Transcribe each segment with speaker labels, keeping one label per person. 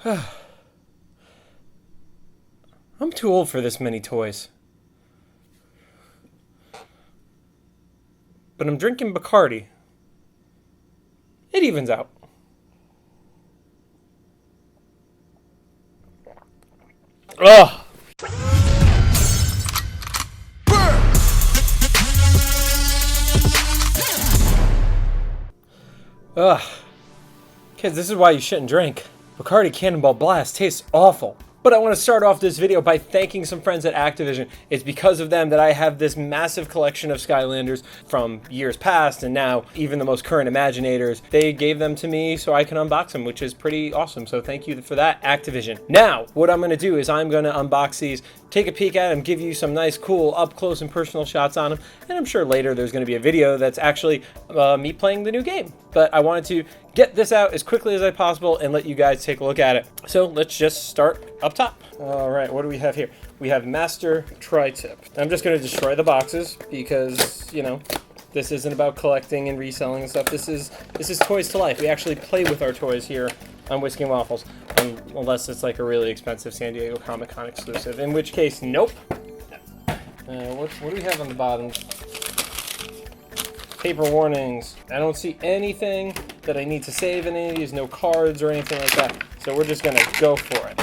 Speaker 1: I'm too old for this many toys. But I'm drinking Bacardi. It evens out. Ugh! Ugh. Kids, this is why you shouldn't drink. Bacardi Cannonball Blast tastes awful. But I want to start off this video by thanking some friends at Activision. It's because of them that I have this massive collection of Skylanders from years past, and now even the most current Imaginators. They gave them to me so I can unbox them, which is pretty awesome. So thank you for that, Activision. Now, what I'm going to do is I'm going to unbox these, take a peek at them, give you some nice, cool, up-close and personal shots on them, and I'm sure later there's going to be a video that's actually me playing the new game. But I wanted to get this out as quickly as I possible and let you guys take a look at it. So let's just start up top. All right, what do we have here? We have Master Tri-Tip. I'm just going to destroy the boxes because, you know, this isn't about collecting and reselling and stuff. This is toys to life. We actually play with our toys here on Whiskey and Waffles, unless it's like a really expensive San Diego Comic-Con exclusive, in which case, nope. What do we have on the bottom? Paper warnings. I don't see anything that I need to save in any of these, no cards or anything like that. So we're just gonna go for it.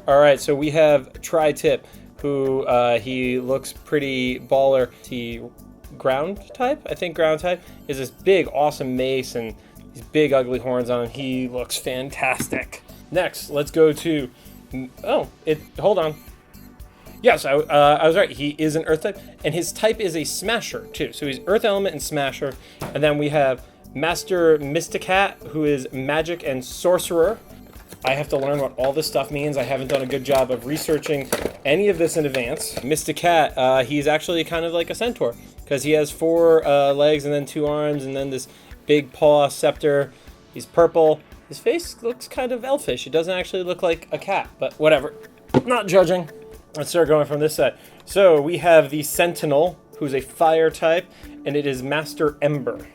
Speaker 1: All right, so we have Tri-Tip, who he looks pretty baller. He ground type? I think ground type is this big, awesome mace and these big, ugly horns on him. He looks fantastic. Next, let's go to, hold on. Yes, I was right. He is an Earth type, and his type is a Smasher, too. So he's Earth Element and Smasher. And then we have Master Mysticat, who is Magic and Sorcerer. I have to learn what all this stuff means. I haven't done a good job of researching any of this in advance. Mysticat, he's actually kind of like a centaur, because he has 4 legs and then 2 arms, and then this big paw scepter. He's purple. His face looks kind of elfish. It doesn't actually look like a cat, but whatever. Not judging. Let's start going from this side. So we have the Sentinel, who's a fire type, and it is Master Ember.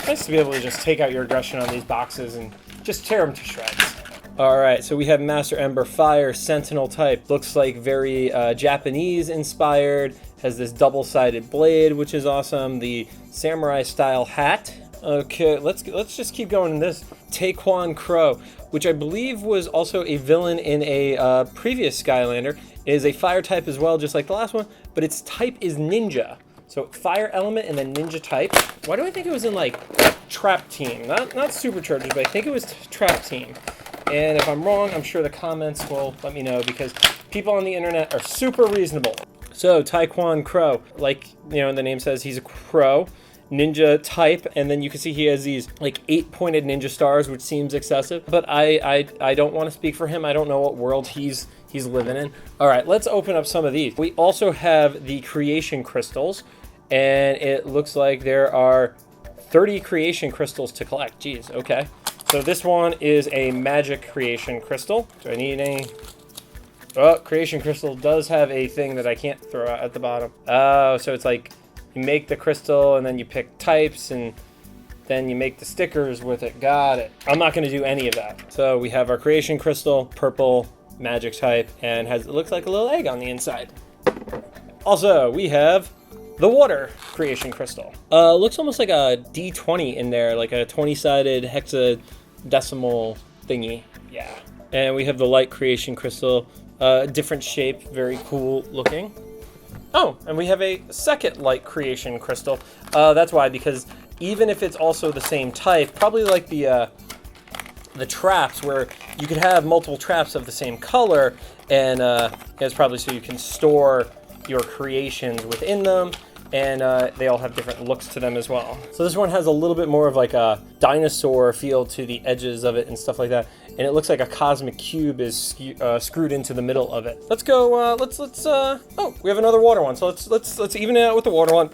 Speaker 1: Nice to be able to just take out your aggression on these boxes and just tear them to shreds. All right, so we have Master Ember, fire, Sentinel type. Looks like very Japanese inspired. Has this double-sided blade, which is awesome. The samurai style hat. Okay, let's just keep going in this. Taekwon Crow, which I believe was also a villain in a previous Skylander. It is a fire type as well, just like the last one, but its type is ninja. So fire element and then ninja type. Why do I think it was in like Trap Team? Not Superchargers, but I think it was Trap Team. And if I'm wrong, I'm sure the comments will let me know, because people on the internet are super reasonable. So Taekwon Crow, like, you know, the name says, he's a crow. Ninja type, and then you can see he has these like 8-pointed ninja stars, which seems excessive, but I don't want to speak for him. I don't know what world he's living in. All right, let's open up some of these. We also have the creation crystals, and it looks like there are 30 creation crystals to collect. Jeez, okay. So this one is a magic creation crystal. Do I need any? Oh, creation crystal does have a thing that I can't throw out at the bottom. Oh, so it's like you make the crystal and then you pick types and then you make the stickers with it. Got it. I'm not going to do any of that. So we have our creation crystal, purple, magic type, and it looks like a little egg on the inside. Also, we have the water creation crystal. Looks almost like a D20 in there, like a 20-sided hexadecimal thingy. Yeah. And we have the light creation crystal, different shape, very cool looking. Oh, and we have a second light creation crystal. That's why, because even if it's also the same type, probably like the traps, where you could have multiple traps of the same color, and it's probably so you can store your creations within them, and they all have different looks to them as well. So this one has a little bit more of like a dinosaur feel to the edges of it and stuff like that. And it looks like a cosmic cube is screwed into the middle of it. Let's go, oh, we have another water one. So let's even it out with the water one,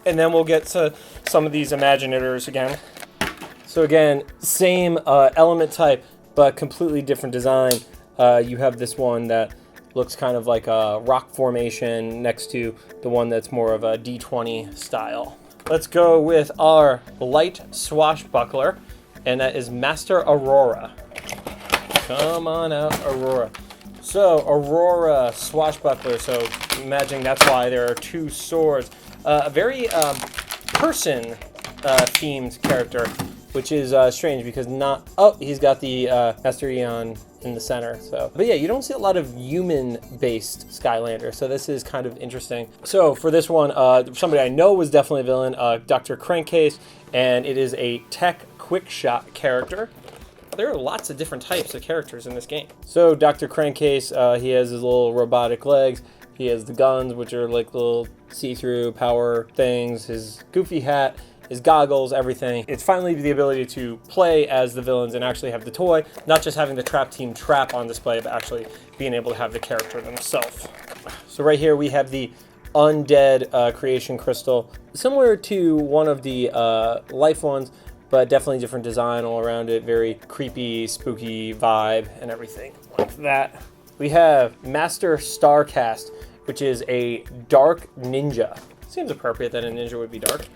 Speaker 1: and then we'll get to some of these Imaginators again. So again, same element type, but completely different design. You have this one that looks kind of like a rock formation next to the one that's more of a D20 style. Let's go with our light swashbuckler, and that is Master Aurora. Come on out, Aurora. So, Aurora, swashbuckler. So, imagine that's why there are two swords. A very person-themed character, which is strange because not... Oh, he's got the Master Eon in the center. So, but yeah, you don't see a lot of human-based Skylanders, so this is kind of interesting. So, for this one, somebody I know was definitely a villain, Dr. Crankcase, and it is a tech quick-shot character. There are lots of different types of characters in this game. So Dr. Crankcase, he has his little robotic legs. He has the guns, which are like little see-through power things. His goofy hat, his goggles, everything. It's finally the ability to play as the villains and actually have the toy, not just having the Trap Team Trap on display, but actually being able to have the character themselves. So right here we have the Undead Creation Crystal, similar to one of the Life ones, but definitely different design all around it. Very creepy, spooky vibe and everything like that. We have Master Starcast, which is a dark ninja. Seems appropriate that a ninja would be dark.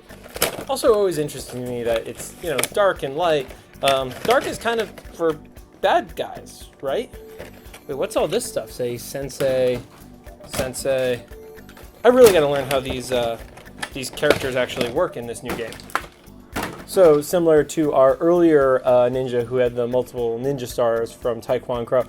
Speaker 1: Also always interesting to me that it's, you know, dark and light. Dark is kind of for bad guys, right? Wait, what's all this stuff? Say sensei. I really gotta learn how these characters actually work in this new game. So, similar to our earlier ninja who had the multiple ninja stars from Taekwon Crow,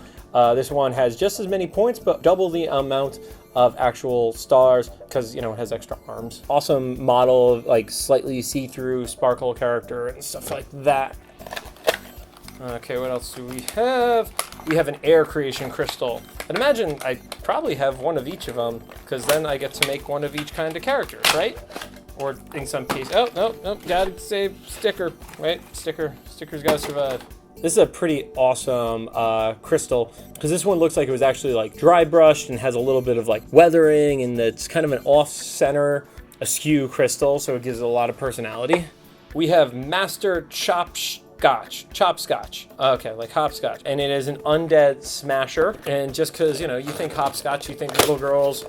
Speaker 1: this one has just as many points, but double the amount of actual stars because, you know, it has extra arms. Awesome model, like slightly see-through sparkle character and stuff like that. Okay, what else do we have? We have an air creation crystal. And imagine I probably have one of each of them because then I get to make one of each kind of characters, right? Or in some case, oh, no, gotta save sticker. Wait, sticker's gotta survive. This is a pretty awesome crystal because this one looks like it was actually like dry brushed and has a little bit of like weathering, and it's kind of an off-center askew crystal, so it gives it a lot of personality. We have Master Chopscotch. Okay, like hopscotch. And it is an undead smasher. And just because, you know, you think hopscotch, you think little girls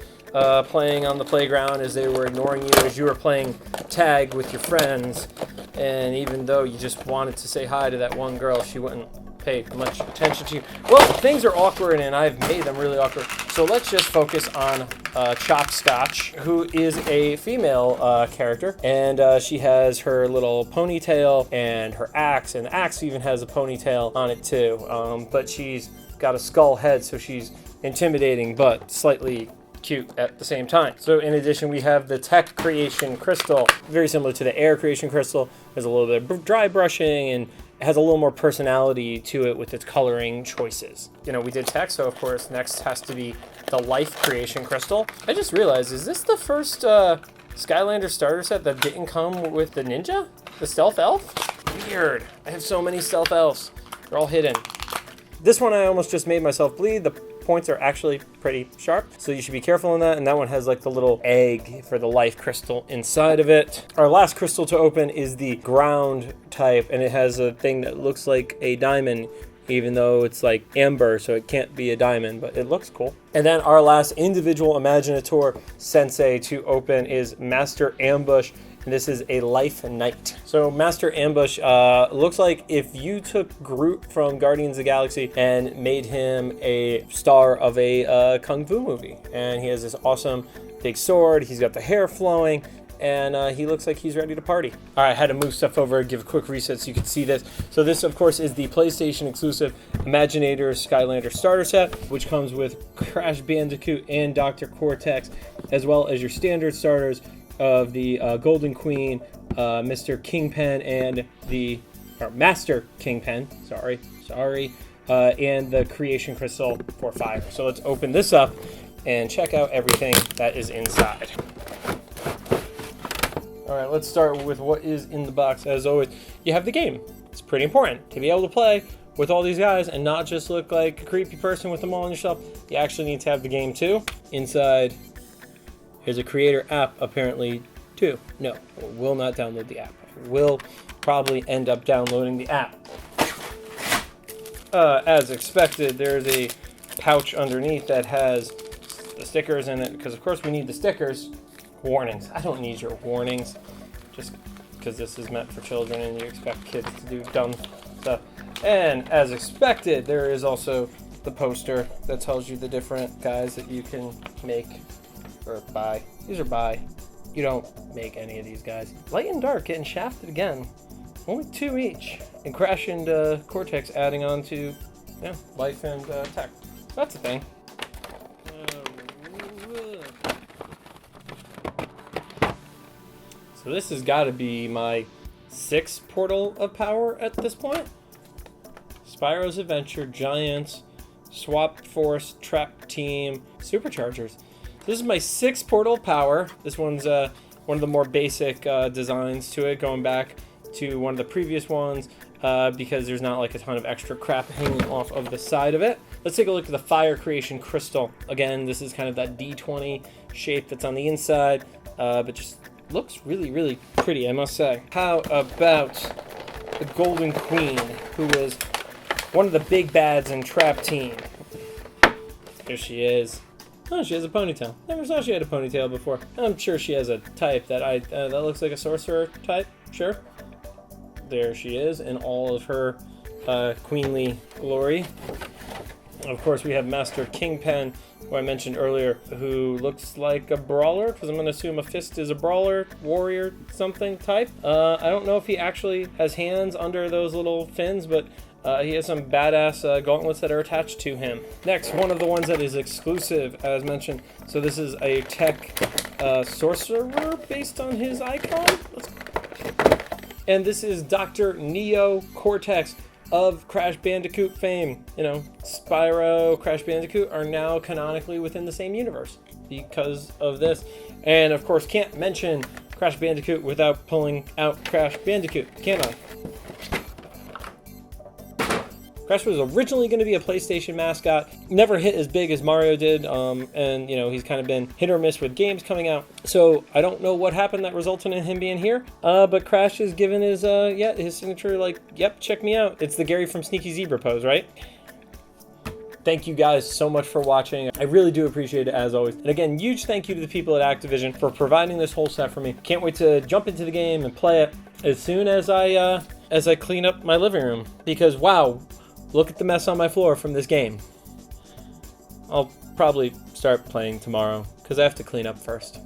Speaker 1: playing on the playground as they were ignoring you as you were playing tag with your friends, and even though you just wanted to say hi to that one girl, she wouldn't pay much attention to you. Well, things are awkward and I've made them really awkward, so let's just focus on Chopscotch, who is a female character, and she has her little ponytail and her axe, and the axe even has a ponytail on it too, but she's got a skull head, so she's intimidating but slightly cute at the same time. So in addition, we have the Tech Creation Crystal, very similar to the Air Creation Crystal. There's a little bit of dry brushing and it has a little more personality to it with its coloring choices. You know, we did Tech, so of course next has to be the Life Creation Crystal. I just realized, is this the first Skylander starter set that didn't come with the ninja? The stealth elf? Weird. I have so many stealth elves. They're all hidden. This one I almost just made myself bleed. The points are actually pretty sharp, so you should be careful on that. And that one has like the little egg for the life crystal inside of it. Our last crystal to open is the ground type, and it has a thing that looks like a diamond, even though it's like amber, so it can't be a diamond, but it looks cool. And then our last individual Imaginator sensei to open is Master Ambush. And this is a Life Knight. So Master Ambush looks like if you took Groot from Guardians of the Galaxy and made him a star of a Kung Fu movie. And he has this awesome big sword, he's got the hair flowing, and he looks like he's ready to party. All right, I had to move stuff over, give a quick reset so you can see this. So this, of course, is the PlayStation exclusive Imaginators Skylander starter set, which comes with Crash Bandicoot and Dr. Cortex, as well as your standard starters of the Golden Queen, Mr. Kingpin, and Master Kingpin, and the Creation Crystal for Fire. So let's open this up and check out everything that is inside. All right, let's start with what is in the box. As always, you have the game. It's pretty important to be able to play with all these guys and not just look like a creepy person with them all on your shelf. You actually need to have the game too. Inside, there's a creator app, apparently, too. No, will not download the app. Will probably end up downloading the app. As expected, there's a pouch underneath that has the stickers in it, because of course we need the stickers. Warnings. I don't need your warnings, just because this is meant for children and you expect kids to do dumb stuff. And as expected, there is also the poster that tells you the different guys that you can make or buy. These are buy. You don't make any of these guys. Light and Dark getting shafted again. Only 2 each. And Crash and Cortex adding on to Life and Tech. That's a thing. So this has got to be my 6th Portal of Power at this point. Spyro's Adventure, Giants, Swap Force, Trap Team, Superchargers. This is my 6th Portal of Power. This one's one of the more basic designs to it, going back to one of the previous ones because there's not like a ton of extra crap hanging off of the side of it. Let's take a look at the Fire Creation Crystal. Again, this is kind of that D20 shape that's on the inside, but just looks really, really pretty, I must say. How about the Golden Queen, who was one of the big bads in Trap Team? There she is. Oh, she has a ponytail. Never saw she had a ponytail before. I'm sure she has a type that that looks like a sorcerer type. Sure. There she is in all of her queenly glory. Of course, we have Master Kingpin, who I mentioned earlier, who looks like a brawler, because I'm going to assume a fist is a brawler, warrior, something type. I don't know if he actually has hands under those little fins, but he has some badass gauntlets that are attached to him. Next, one of the ones that is exclusive, as mentioned. So this is a tech sorcerer based on his icon. And this is Dr. Neo Cortex of Crash Bandicoot fame. You know, Spyro, Crash Bandicoot are now canonically within the same universe because of this. And of course, can't mention Crash Bandicoot without pulling out Crash Bandicoot, can I? Crash was originally going to be a PlayStation mascot, never hit as big as Mario did, and you know, he's kind of been hit or miss with games coming out. So I don't know what happened that resulted in him being here, but Crash has given his his signature, like, yep, check me out. It's the Gary from Sneaky Zebra pose, right? Thank you guys so much for watching. I really do appreciate it, as always. And again, huge thank you to the people at Activision for providing this whole set for me. Can't wait to jump into the game and play it as soon as I clean up my living room, because wow, look at the mess on my floor from this game. I'll probably start playing tomorrow because I have to clean up first.